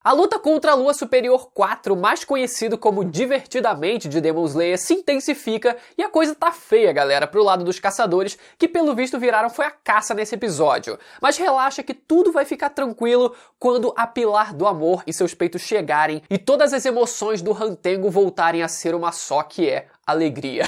A luta contra a Lua Superior 4, mais conhecido como Divertidamente de Demon Slayer, se intensifica e a coisa tá feia, galera, pro lado dos caçadores, que pelo visto viraram foi a caça nesse episódio. Mas relaxa que tudo vai ficar tranquilo quando a Pilar do Amor e seus peitos chegarem e todas as emoções do Rantengo voltarem a ser uma só, que é alegria.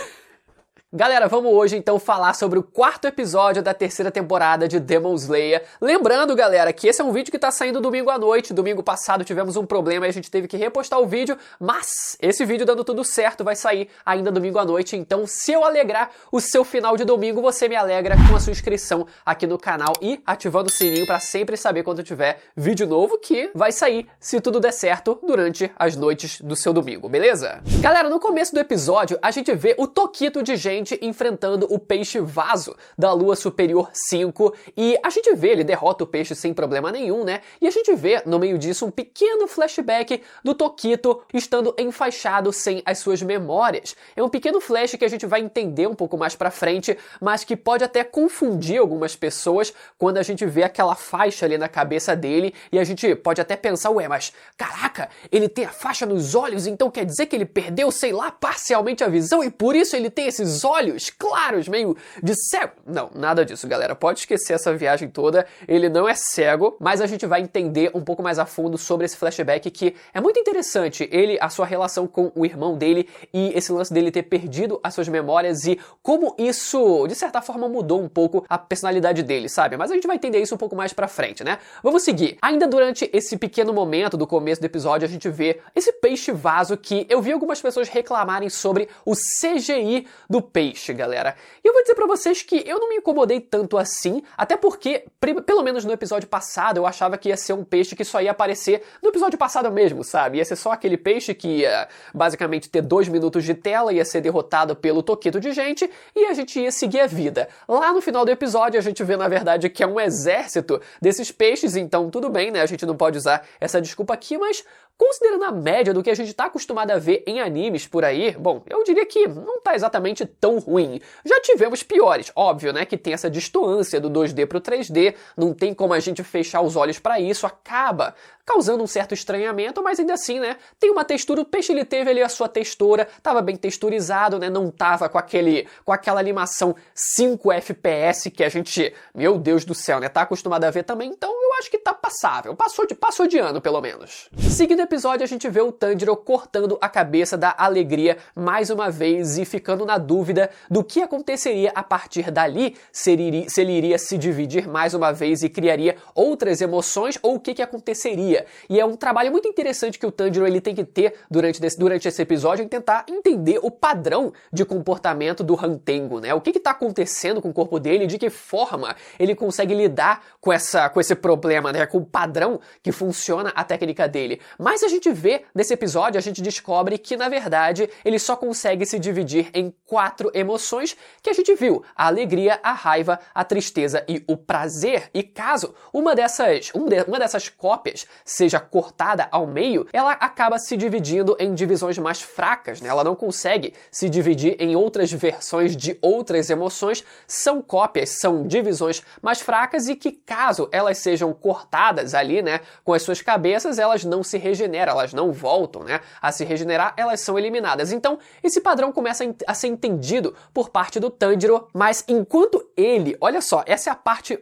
Galera, vamos hoje então falar sobre o quarto episódio da terceira temporada de Demon Slayer. Lembrando, galera, que esse é um vídeo que tá saindo domingo à noite. Domingo passado tivemos um problema e a gente teve que repostar o vídeo, mas esse vídeo, dando tudo certo, vai sair ainda domingo à noite. Então, se eu alegrar o seu final de domingo, você me alegra com a sua inscrição aqui no canal e ativando o sininho pra sempre saber quando tiver vídeo novo, que vai sair, se tudo der certo, durante as noites do seu domingo, beleza? Galera, no começo do episódio, a gente vê o Tokito de gente enfrentando o peixe vaso da Lua Superior 5 e a gente vê, ele derrota o peixe sem problema nenhum, né? E a gente vê no meio disso um pequeno flashback do Tokito estando enfaixado sem as suas memórias. É um pequeno flash que a gente vai entender um pouco mais pra frente, mas que pode até confundir algumas pessoas quando a gente vê aquela faixa ali na cabeça dele e a gente pode até pensar, ué, mas caraca, ele tem a faixa nos olhos, então quer dizer que ele perdeu, sei lá, parcialmente a visão e por isso ele tem esses olhos claros, meio de cego. Não, nada disso, galera. Pode esquecer essa viagem toda. Ele não é cego, mas a gente vai entender um pouco mais a fundo sobre esse flashback que é muito interessante. Ele, a sua relação com o irmão dele e esse lance dele ter perdido as suas memórias e como isso, de certa forma, mudou um pouco a personalidade dele, sabe? Mas a gente vai entender isso um pouco mais pra frente, né? Vamos seguir. Ainda durante esse pequeno momento do começo do episódio, a gente vê esse peixe vaso que eu vi algumas pessoas reclamarem sobre o CGI do peixe, galera. E eu vou dizer pra vocês que eu não me incomodei tanto assim, até porque, pelo menos no episódio passado, eu achava que ia ser um peixe que só ia aparecer no episódio passado mesmo, sabe? Ia ser só aquele peixe que ia basicamente ter 2 minutos de tela, ia ser derrotado pelo Tokito de gente e a gente ia seguir a vida. Lá no final do episódio a gente vê, na verdade, que é um exército desses peixes, então tudo bem, né? A gente não pode usar essa desculpa aqui, mas considerando a média do que a gente tá acostumado a ver em animes por aí, bom, eu diria que não tá exatamente tão ruim. Já tivemos piores, óbvio, né, que tem essa distância do 2D pro 3D, não tem como a gente fechar os olhos pra isso, acaba causando um certo estranhamento, mas ainda assim, né, tem uma textura, o peixe ele teve ali a sua textura, tava bem texturizado, né, não tava com aquela animação 5 FPS que a gente, meu Deus do céu, né, tá acostumado a ver também, então eu acho que tá passável, passou de ano pelo menos. Seguindo o episódio, a gente vê o Tanjiro cortando a cabeça da Alegria mais uma vez e ficando na dúvida do que aconteceria a partir dali, se ele iria se dividir mais uma vez e criaria outras emoções ou o que aconteceria. E é um trabalho muito interessante que o Tanjiro ele tem que ter durante esse episódio em tentar entender o padrão de comportamento do Rantengo, né? O que tá acontecendo com o corpo dele e de que forma ele consegue lidar com esse problema, né? Com o padrão que funciona a técnica dele. Mas a gente vê nesse episódio, a gente descobre que na verdade ele só consegue se dividir em 4 emoções que a gente viu: a alegria, a raiva, a tristeza e o prazer. E caso uma dessas cópias seja cortada ao meio, ela acaba se dividindo em divisões mais fracas, né? Ela não consegue se dividir em outras versões de outras emoções, são cópias, são divisões mais fracas e que caso elas sejam cortadas ali, né, com as suas cabeças, elas não se regeneram, elas não voltam, né, a se regenerar, elas são eliminadas. Então, esse padrão começa a ser entendido por parte do Tanjiro, mas enquanto ele, olha só, essa é a parte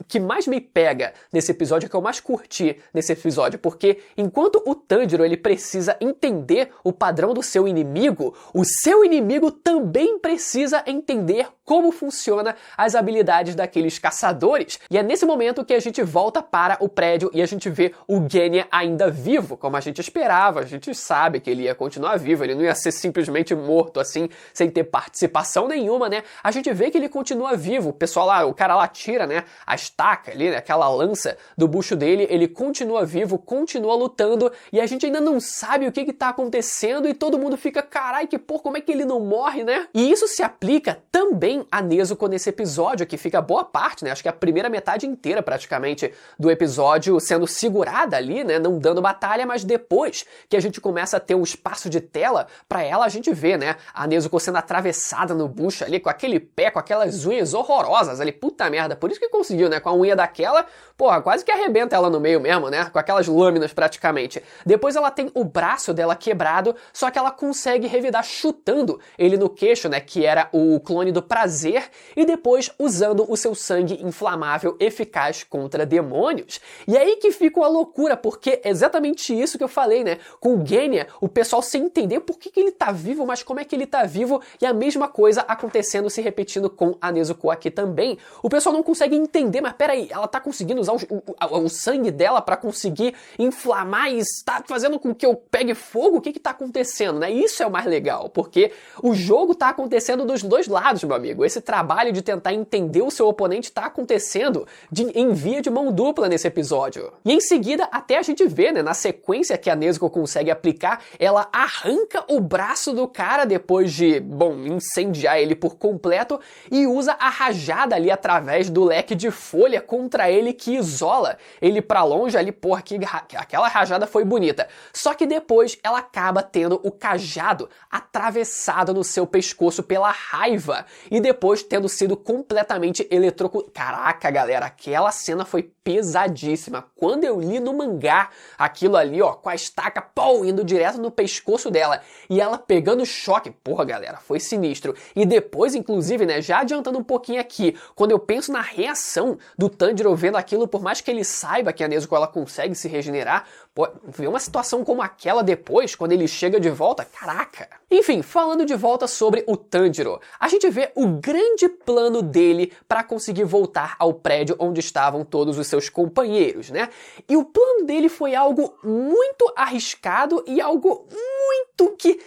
que mais me pega nesse episódio, que eu mais curti nesse episódio, porque enquanto o Tanjiro ele precisa entender o padrão do seu inimigo, o seu inimigo também precisa entender como funciona as habilidades daqueles caçadores. E é nesse momento que a gente volta para o prédio e a gente vê o Genya ainda vivo, como a gente esperava. A gente sabe que ele ia continuar vivo, ele não ia ser simplesmente morto assim, sem ter participação nenhuma, né? A gente vê que ele continua vivo. O pessoal lá, o cara lá tira, né, a estaca ali, né, aquela lança do bucho dele, ele continua vivo, continua lutando e a gente ainda não sabe o que tá acontecendo e todo mundo fica, carai, que porra, como é que ele não morre, né? E isso se aplica também a Nezuko nesse episódio, que fica boa parte, né, acho que a primeira metade inteira praticamente do episódio sendo segurada ali, né, não dando batalha, mas depois que a gente começa a ter um espaço de tela pra ela, a gente vê, né, a Nezuko sendo atravessada no bucho ali, com aquele pé, com aquelas unhas horrorosas ali, puta merda, por isso que conseguiu, né, com a unha daquela, porra, quase que arrebenta ela no meio mesmo, né, com aquelas lâminas praticamente. Depois ela tem o braço dela quebrado, só que ela consegue revidar chutando ele no queixo, né, que era o clone do prazer, e depois usando o seu sangue inflamável eficaz contra demônios. E aí que fica uma loucura, porque é exatamente isso que eu falei, né? Com o Genya, o pessoal sem entender por que ele tá vivo, mas como é que ele tá vivo, e a mesma coisa acontecendo, se repetindo com a Nezuko aqui também. O pessoal não consegue entender, mas peraí, ela tá conseguindo usar o sangue dela pra conseguir inflamar e está fazendo com que eu pegue fogo? O que tá acontecendo, né? Isso é o mais legal, porque o jogo tá acontecendo dos dois lados, meu amigo. Esse trabalho de tentar entender o seu oponente tá acontecendo em via de mão dupla nesse episódio. E em seguida, até a gente vê, né, na sequência que a Nezuko consegue aplicar, ela arranca o braço do cara depois de, bom, incendiar ele por completo e usa a rajada ali através do leque de folha contra ele que isola ele pra longe ali. Porra, aquela rajada foi bonita. Só que depois ela acaba tendo o cajado atravessado no seu pescoço pela raiva e depois tendo sido completamente eletrocutado. Caraca, galera, aquela cena foi pesadíssima. Quando eu li no mangá aquilo ali, ó, com a estaca, pô, indo direto no pescoço dela e ela pegando choque, porra, galera, foi sinistro. E depois, inclusive, né, já adiantando um pouquinho aqui, quando eu penso na reação do Tanjiro vendo aquilo, por mais que ele saiba que a Nezuko ela consegue se regenerar, pô, ver uma situação como aquela depois, quando ele chega de volta, caraca. Enfim, falando de volta sobre o Tanjiro, a gente vê o grande plano dele para conseguir voltar ao prédio onde estavam todos os seus companheiros, né? E o plano dele foi algo muito arriscado e algo muito que...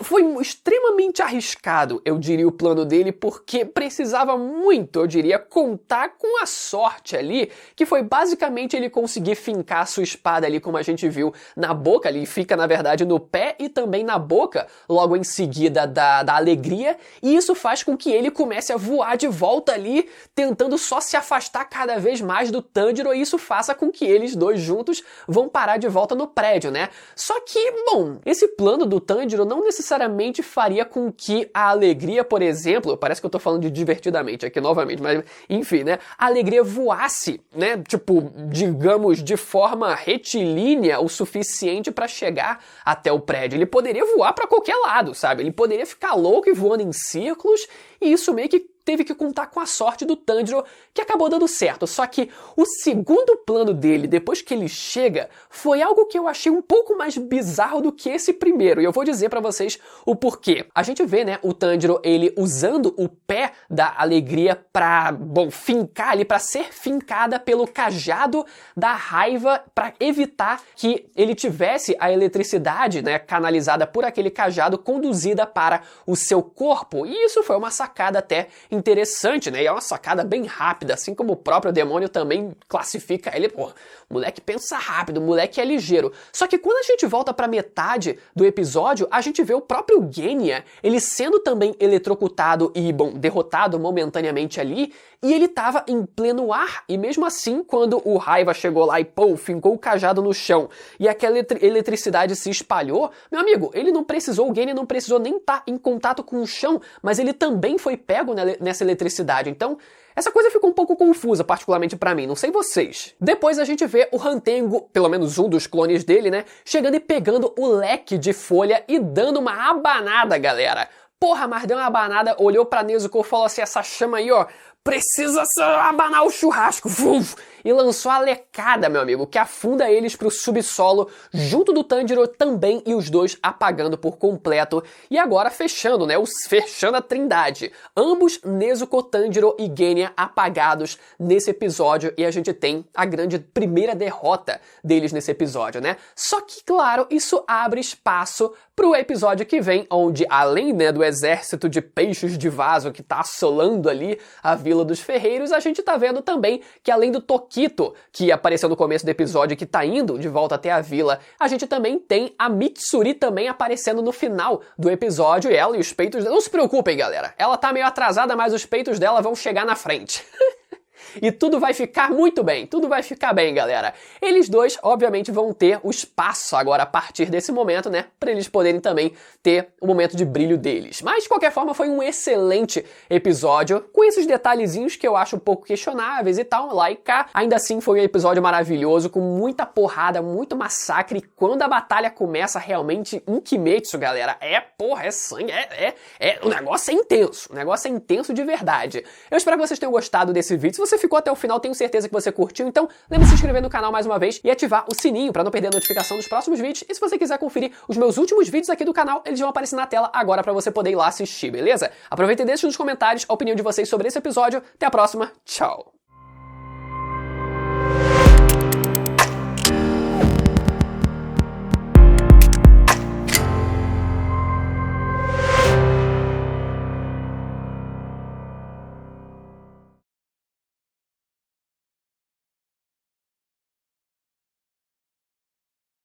foi extremamente arriscado, eu diria, o plano dele, porque precisava muito, eu diria, contar com a sorte ali, que foi basicamente ele conseguir fincar a sua espada ali, como a gente viu, na boca ali, fica na verdade no pé e também na boca, logo em seguida da alegria, e isso faz com que ele comece a voar de volta ali, tentando só se afastar cada vez mais do Tanjiro, e isso faça com que eles dois juntos vão parar de volta no prédio, né? Só que, bom, esse plano do Tanjiro não necessariamente faria com que a alegria, por exemplo, parece que eu tô falando de divertidamente aqui novamente, mas enfim, né, a alegria voasse, né, tipo, digamos, de forma retilínea o suficiente para chegar até o prédio. Ele poderia voar para qualquer lado, sabe? Ele poderia ficar louco e voando em círculos, e isso meio que teve que contar com a sorte do Tanjiro, que acabou dando certo. Só que o segundo plano dele, depois que ele chega, foi algo que eu achei um pouco mais bizarro do que esse primeiro. E eu vou dizer pra vocês o porquê. A gente vê, né, o Tanjiro, ele usando o pé da alegria pra, bom, fincar ali, pra ser fincada pelo cajado da raiva, pra evitar que ele tivesse a eletricidade, né, canalizada por aquele cajado, conduzida para o seu corpo. E isso foi uma sacada até interessante, né? E é uma sacada bem rápida, assim como o próprio demônio também classifica ele. Pô, moleque pensa rápido, moleque é ligeiro. Só que quando a gente volta pra metade do episódio, a gente vê o próprio Genya, ele sendo também eletrocutado e, bom, derrotado momentaneamente ali, e ele tava em pleno ar, e mesmo assim, quando o Raiva chegou lá e, pô, fincou o cajado no chão, e aquela eletricidade se espalhou, meu amigo, ele não precisou, o Genya não precisou nem estar em contato com o chão, mas ele também foi pego nessa eletricidade. Então, essa coisa ficou um pouco confusa, particularmente pra mim, não sei vocês. Depois a gente vê o Hantengo, pelo menos um dos clones dele, né, chegando e pegando o leque de folha e dando uma abanada, galera. Porra, mas deu uma abanada, olhou pra Nezuko e falou assim, essa chama aí, ó, precisa abanar o churrasco, e lançou a lecada, meu amigo, que afunda eles pro subsolo, junto do Tanjiro também, e os dois apagando por completo. E agora fechando, né, fechando a trindade. Ambos, Nezuko, Tanjiro e Genya apagados nesse episódio, e a gente tem a grande primeira derrota deles nesse episódio, né? Só que, claro, isso abre espaço pro episódio que vem, onde, além, né, do exército de peixes de vaso que tá assolando ali a Vila dos Ferreiros, a gente tá vendo também que, além do Tokito, que apareceu no começo do episódio e que tá indo de volta até a vila, a gente também tem a Mitsuri também aparecendo no final do episódio, e ela e os peitos dela. Não se preocupem, galera, ela tá meio atrasada, mas os peitos dela vão chegar na frente. E tudo vai ficar muito bem, tudo vai ficar bem, galera. Eles dois, obviamente, vão ter o espaço agora a partir desse momento, né? Pra eles poderem também ter o momento de brilho deles. Mas, de qualquer forma, foi um excelente episódio, com esses detalhezinhos que eu acho um pouco questionáveis e tal, lá e cá. Ainda assim, foi um episódio maravilhoso, com muita porrada, muito massacre. E quando a batalha começa realmente em Kimetsu, galera, porra, é sangue, o negócio é intenso. O negócio é intenso de verdade. Eu espero que vocês tenham gostado desse vídeo. Se você ficou até o final, tenho certeza que você curtiu. Então, lembre de se inscrever no canal mais uma vez e ativar o sininho para não perder a notificação dos próximos vídeos. E se você quiser conferir os meus últimos vídeos aqui do canal, eles vão aparecer na tela agora para você poder ir lá assistir, beleza? Aproveita e deixe nos comentários a opinião de vocês sobre esse episódio. Até a próxima. Tchau!